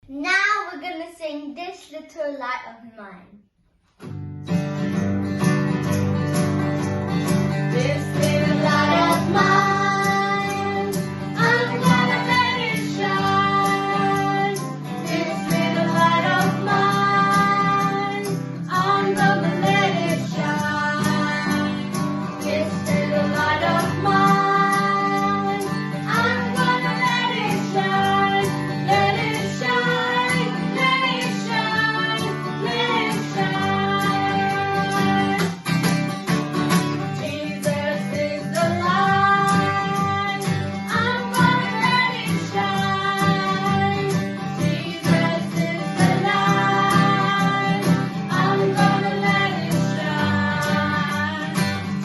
Now we're gonna sing This Little Light of Mine. This little light of mine, I'm gonna let it shine. This little light of mine, I'm gonna let it shine. This little light of mine, I'm gonna let it shine. Let it shine, let it shine, let it shine. Jesus is the light, I'm gonna let it shine. Jesus is the light, I'm gonna let it shine.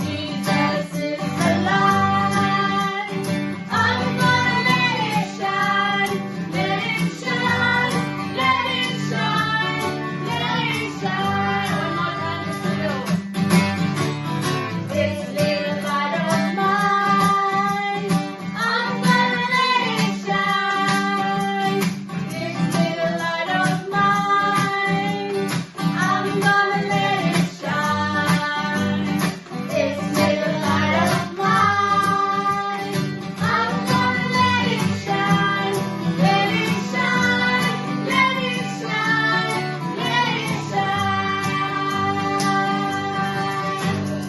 Jesus is the light, I'm gonna let it shine. Let it shine, let it shine, let it shine. One more time, still. This little light of mine, I'm gonna let it shine. This little light of mine, I'm gonna let it shine. This little light of mine, I'm gonna let it shine. Let it shine, let it shine, let it shine.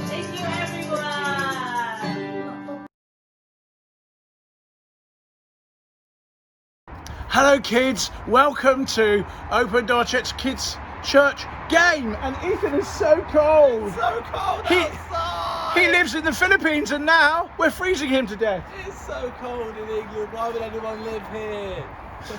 Thank you, everyone. Hello kids, welcome to Open Door Church Kids Church Game. And Ethan is so cold. So cold He- outside. He lives in the Philippines and now we're freezing him to death. It's so cold in England. Why would anyone live here?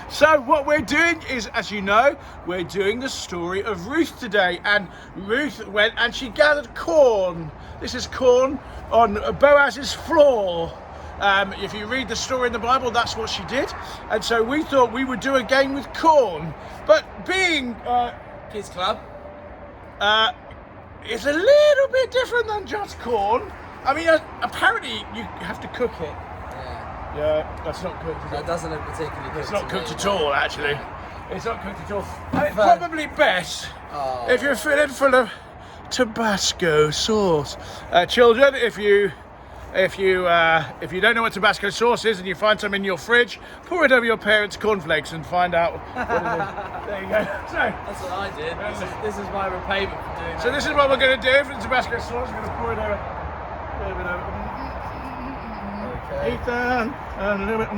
So what we're doing is, as you know, we're doing the story of Ruth today. And Ruth went and she gathered corn. This is corn on Boaz's floor. If you read the story in the Bible, that's what she did. And so we thought we would do a game with corn. But being Kids Club. it's a little bit different than just corn. I mean, apparently you have to cook it. Yeah. Yeah, that's not cooked. Is That it? doesn't look particularly good. It's not to cooked me, at no. all, actually. It's not cooked at all. And it's But- probably best Oh. if you're filling full of Tabasco sauce. Children, if you don't know what Tabasco sauce is and you find some in your fridge, pour it over your parents' cornflakes and find out what it is. There you go. That's what I did. This is my repayment for doing that. So this is what we're going to do for the Tabasco sauce. We're going to pour it over. Okay. Ethan, and a little bit.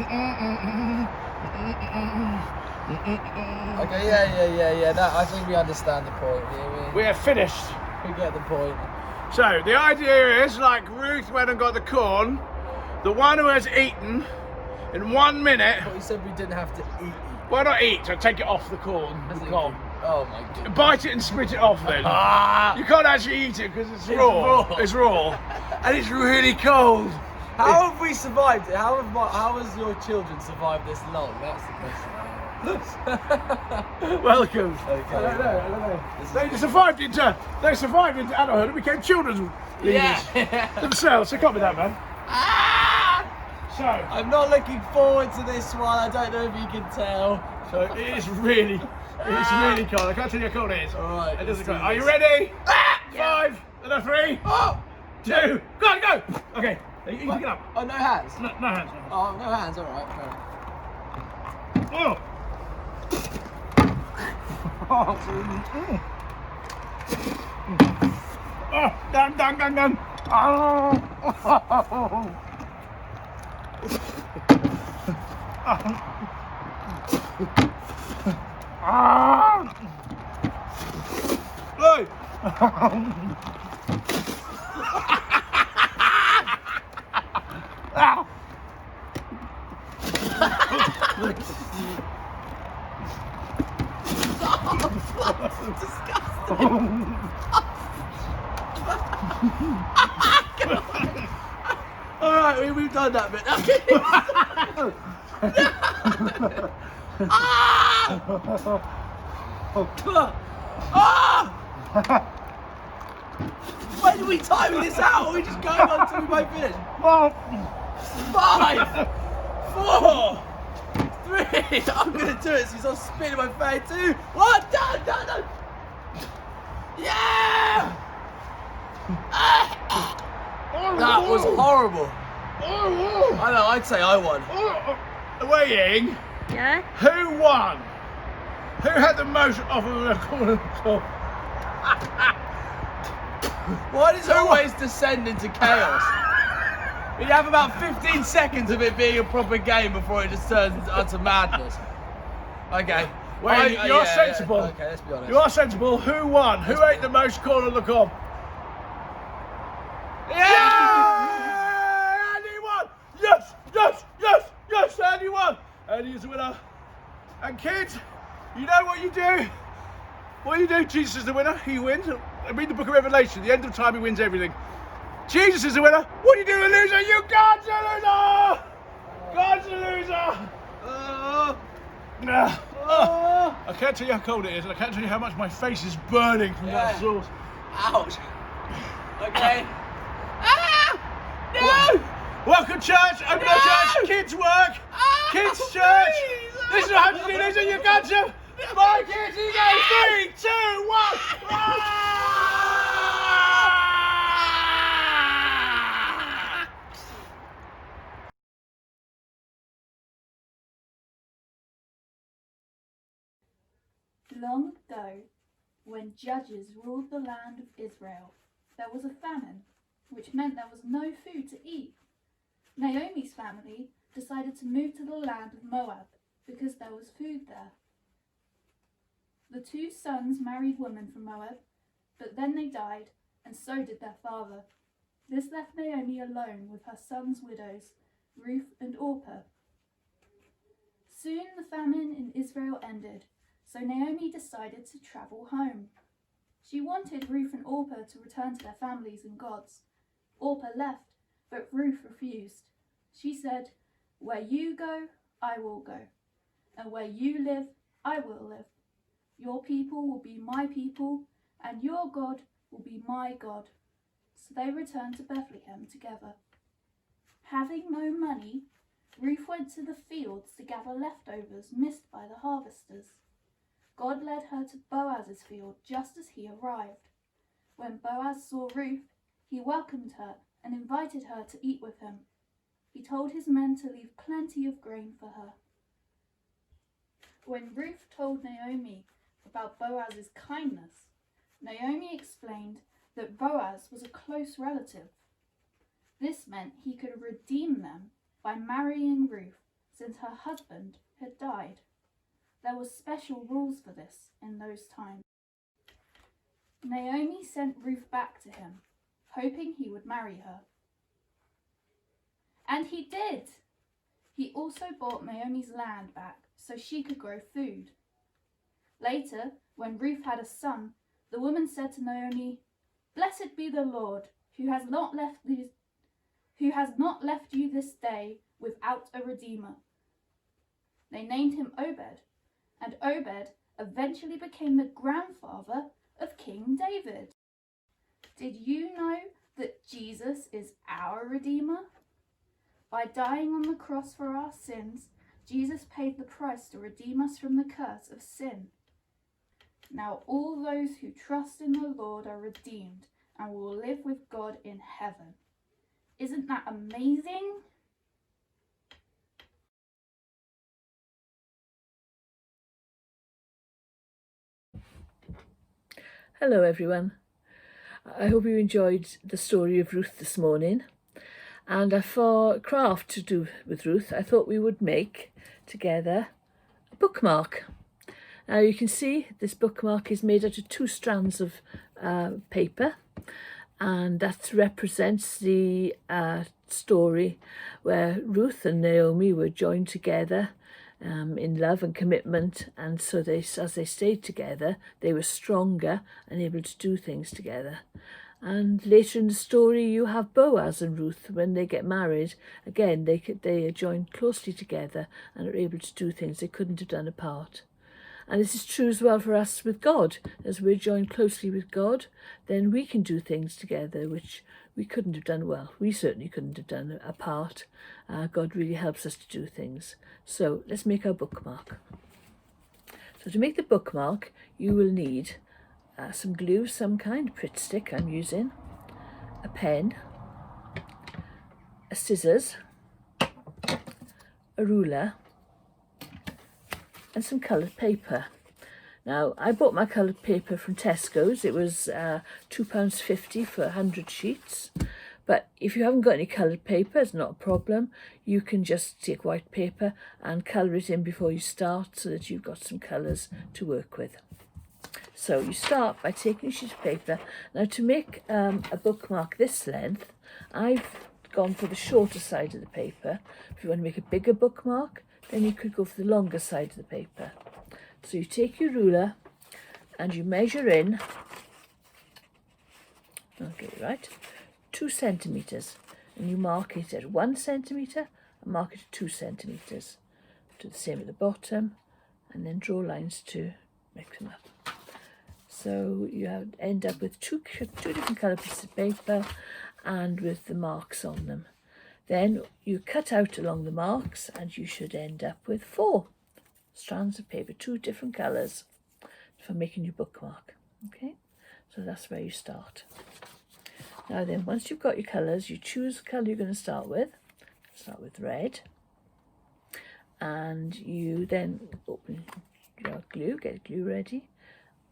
Okay, yeah. No, I think we understand the point. We are finished. We get the point. So the idea is, like Ruth went and got the corn, the one who has eaten in 1 minute. But we said we didn't have to eat. Why not eat? So take it off the corn. As The in- cob. Oh my goodness. Bite it and spit it off then. You can't actually eat it because it's raw. raw. It's raw. And it's really cold. How have we survived it? How has your children survived this long? That's the question. Welcome. Okay. I don't know. This is They good. survived into adulthood and became children's leaders themselves. So can't be that bad. So I'm not looking forward to this one. I don't know if you can tell. So it is really cold. I can't tell you how cold it is. All right, It let's doesn't do go. Are you this. ready? Yeah. 5, and a 3, 2, go! Okay, you pick it up. Oh, no hands. No hands. Oh, no hands. All right. Oh. Oh, done. Oh. Hey. All right, we've done that bit. When are we timing this out? Or are we just going on until we both finish? Well, 5, 4, 3. I'm gonna do it. So he's on spin in my face. 2, 1. Done. Yeah! That was horrible. I know. I'd say I won. Weighing. Yeah? Who won? Who had the most of them? Why does it always descend into chaos? You have about 15 seconds of it being a proper game before it just turns into utter madness. Okay. Well, you're sensible. Yeah. Okay, let's be honest. You are sensible. Who won? Who ate the most corn on the cob? Yeah! Andy won! Yes! Andy won! Andy is the winner. And kids, you know what you do? What you do? Jesus is the winner. He wins. Read the book of Revelation. At the end of time, he wins everything. Jesus is the winner. What do you do, a loser? You God's a loser! God's a loser! I can't tell you how cold it is, and I can't tell you how much my face is burning from that sauce. Ouch. Okay. No! Welcome, church. Open our church. Kids work. Kids church. This is what happens to you, loser. You gotcha. My kids, you go. 3, 2, 1. Long ago, when judges ruled the land of Israel, there was a famine, which meant there was no food to eat. Naomi's family decided to move to the land of Moab because there was food there. The 2 sons married women from Moab, but then they died, and so did their father. This left Naomi alone with her sons' widows, Ruth and Orpah. Soon the famine in Israel ended, so Naomi decided to travel home. She wanted Ruth and Orpah to return to their families and gods. Orpah left, but Ruth refused. She said, "Where you go, I will go, and where you live, I will live. Your people will be my people, and your God will be my God." So they returned to Bethlehem together. Having no money, Ruth went to the fields to gather leftovers missed by the harvesters. God led her to Boaz's field just as he arrived. When Boaz saw Ruth, he welcomed her and invited her to eat with him. He told his men to leave plenty of grain for her. When Ruth told Naomi about Boaz's kindness, Naomi explained that Boaz was a close relative. This meant he could redeem them by marrying Ruth, since her husband had died. There were special rules for this in those times. Naomi sent Ruth back to him, hoping he would marry her. And he did! He also bought Naomi's land back so she could grow food. Later, when Ruth had a son, the woman said to Naomi, "Blessed be the Lord, who has not left you this day without a redeemer." They named him Obed, and Obed eventually became the grandfather of King David. Did you know that Jesus is our Redeemer? By dying on the cross for our sins, Jesus paid the price to redeem us from the curse of sin. Now all those who trust in the Lord are redeemed and will live with God in heaven. Isn't that amazing? Hello everyone. I hope you enjoyed the story of Ruth this morning. And for a craft to do with Ruth, I thought we would make together a bookmark. Now you can see this bookmark is made out of 2 strands of paper, and that represents the story where Ruth and Naomi were joined together in love and commitment, and so as they stayed together, they were stronger and able to do things together. And later in the story, you have Boaz and Ruth. When they get married, again, they are joined closely together and are able to do things they couldn't have done apart. And this is true as well for us with God. As we're joined closely with God, then we can do things together which we couldn't have done well. We certainly couldn't have done apart. God really helps us to do things. So let's make our bookmark. So to make the bookmark, you will need some glue, some kind, Pritt stick I'm using, a pen, a scissors, a ruler, and some coloured paper. Now, I bought my coloured paper from Tesco's. It was £2.50 for 100 sheets. But if you haven't got any coloured paper, it's not a problem. You can just take white paper and colour it in before you start so that you've got some colours to work with. So you start by taking a sheet of paper. Now, to make a bookmark this length, I've gone for the shorter side of the paper. If you want to make a bigger bookmark, then you could go for the longer side of the paper. So you take your ruler and you measure in, okay, right, 2 centimetres, and you mark it at 1 centimetre and mark it at 2 centimetres. Do the same at the bottom, and then draw lines to mix them up. So you end up with two different colour pieces of paper and with the marks on them. Then you cut out along the marks and you should end up with 4 strands of paper, 2 different colours for making your bookmark. Okay, so that's where you start. Now then, once you've got your colours, you choose the colour you're going to start with. Start with red, and you then open your glue, get glue ready,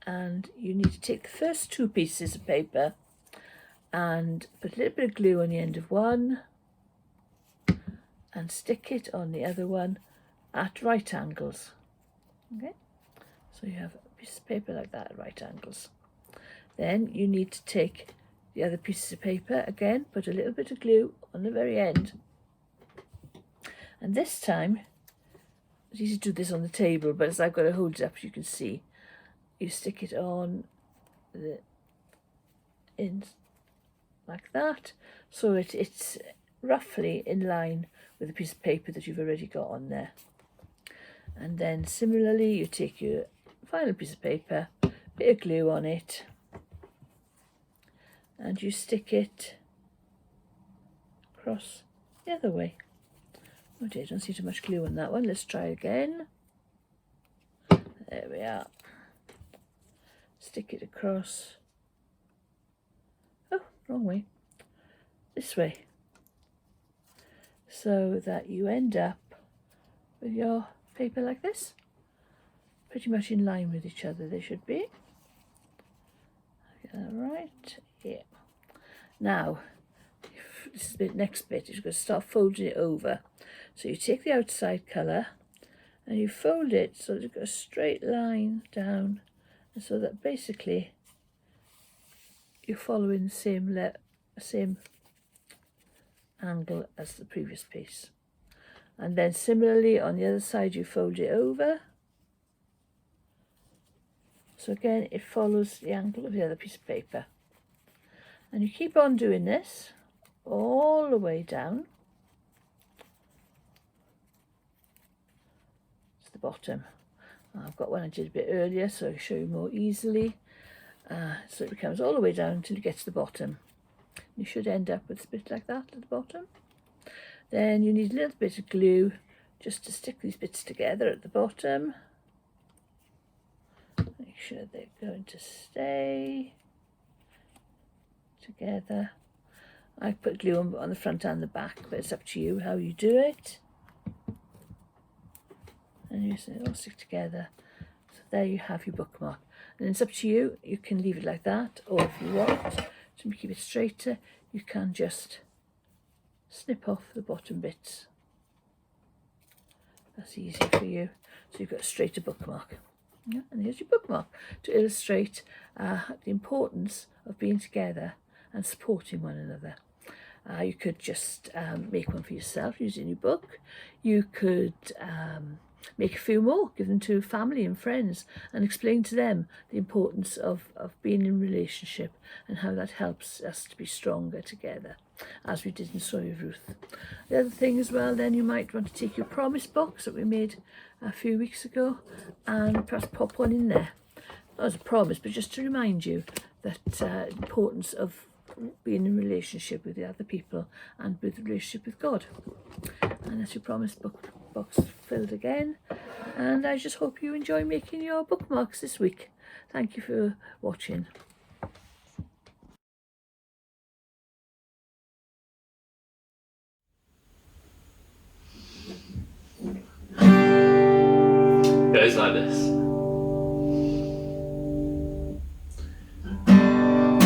and you need to take the first 2 pieces of paper and put a little bit of glue on the end of one and stick it on the other one at right angles. Okay, so you have a piece of paper like that at right angles. Then you need to take the other pieces of paper again, put a little bit of glue on the very end, and this time it's easy to do this on the table, but as I've got to hold it up, you can see, you stick it on the ends like that, so it's roughly in line with a piece of paper that you've already got on there. And then similarly, you take your final piece of paper, bit of glue on it, and you stick it across the other way. Oh dear, I don't see too much glue on that one. Let's try again. There we are. Stick it across. Oh, wrong way. This way. So that you end up with your paper like this. Pretty much in line with each other they should be. Right, yeah. Now, this is the next bit. You're going to start folding it over. So you take the outside colour and you fold it so that you've got a straight line down, and so that basically you're following the same angle as the previous piece. And then similarly on the other side you fold it over, so again it follows the angle of the other piece of paper, and you keep on doing this all the way down to the bottom. I've got one I did a bit earlier so I can show you more easily. So it becomes all the way down until you get to the bottom. You should end up with a bit like that at the bottom. Then you need a little bit of glue just to stick these bits together at the bottom. Make sure they're going to stay together. I put glue on the front and the back, but it's up to you how you do it. And you say all stick together. So there you have your bookmark. And it's up to you. You can leave it like that, or if you want to keep it straighter, you can just snip off the bottom bits. That's easy for you. So you've got a straighter bookmark. Yeah, and here's your bookmark to illustrate the importance of being together and supporting one another. You could just make one for yourself using your book. You could make a few more, give them to family and friends, and explain to them the importance of being in a relationship and how that helps us to be stronger together, as we did in the story of Ruth. The other thing as well, then, you might want to take your promise box that we made a few weeks ago and perhaps pop one in there. Not as a promise, but just to remind you that the importance of being in relationship with the other people and with relationship with God. And as you promised, box filled again, and I just hope you enjoy making your bookmarks this week. Thank you for watching. Goes like this.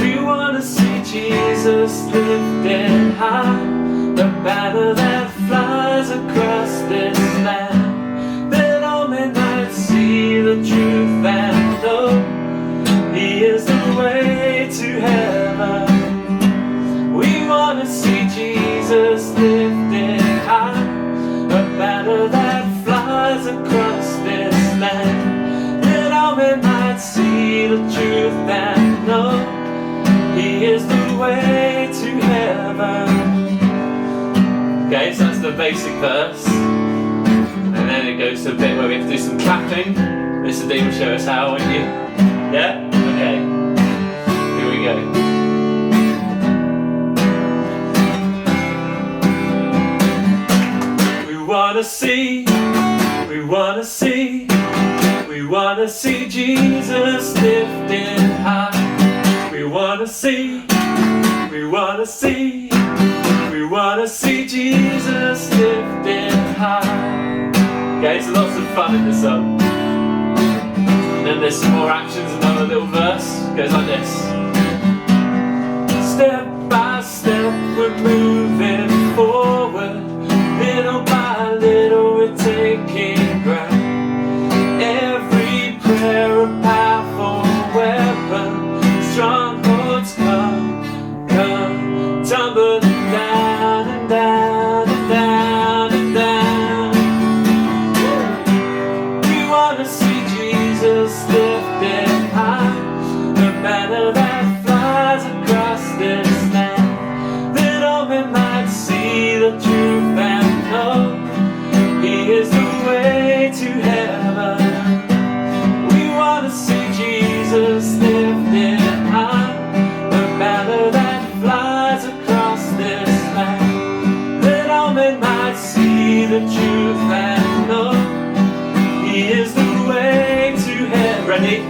We want to see Jesus lifted high, the banner that flies across this land, that all men might see the truth and know He is the way to heaven. We want to see Jesus lifted high, a banner that flies across this land, that all men might see the truth and know He is the way to heaven. Okay, so that's the basic verse, and then it goes to a bit where we have to do some clapping. Mr. D will show us how, won't you? Yeah? Okay. Here we go. We wanna see Jesus lifted high. We wanna see Jesus lifted high. Okay, so lots of fun in the song. And then there's some more actions, another little verse. Goes like this. Step by step we're moving forward. Little by little we're taking ground. Every prayer a powerful weapon. Strongholds come tumbling down and down and down and down. We wanna see Jesus lifted high, the banner that flies across this land, that all men might see the truth and know He is the way to heaven. We wanna see Jesus lifted high, the banner that flies across this land, that all men might see the truth and know He is the way to heaven. Ready?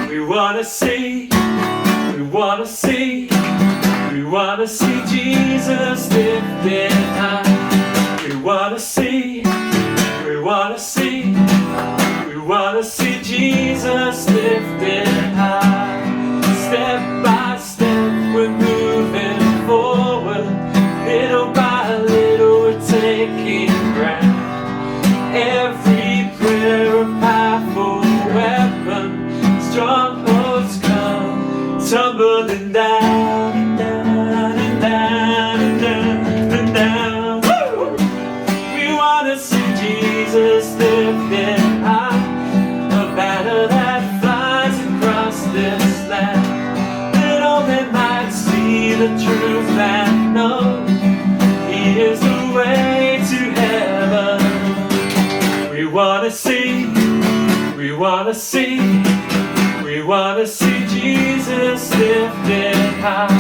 We wanna see Jesus lifted high. We wanna see Jesus lifted high. Step by step we're moving forward. Little by little we're taking ground. Every prayer a powerful weapon. Strongholds come tumbling down and down and down and down and down. Woo! We wanna see Jesus lifted high, a banner that flies across this land, that all men might see the truth and know He is the way to heaven. We wanna see Jesus lifted high.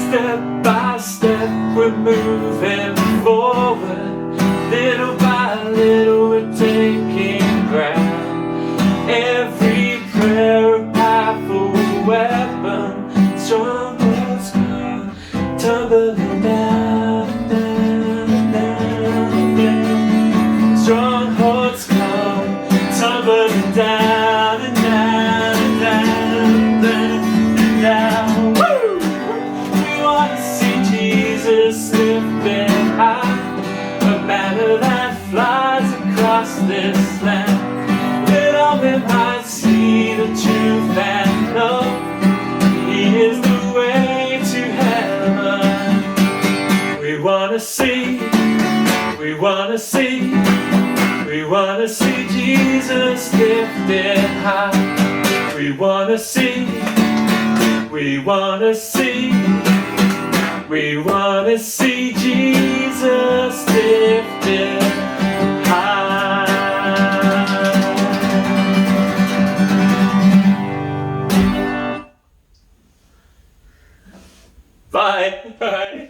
Step by step we're moving forward. Little by little we're taking ground. Every prayer a powerful weapon. Strongholds come tumbling down, down, down, down. Strongholds come tumbling down and down and down and down. Woo! We want to see Jesus lifted high, a banner that flies across this land, that all men might see the see Jesus lifted high. We wanna see Jesus lifted high. Bye. Bye.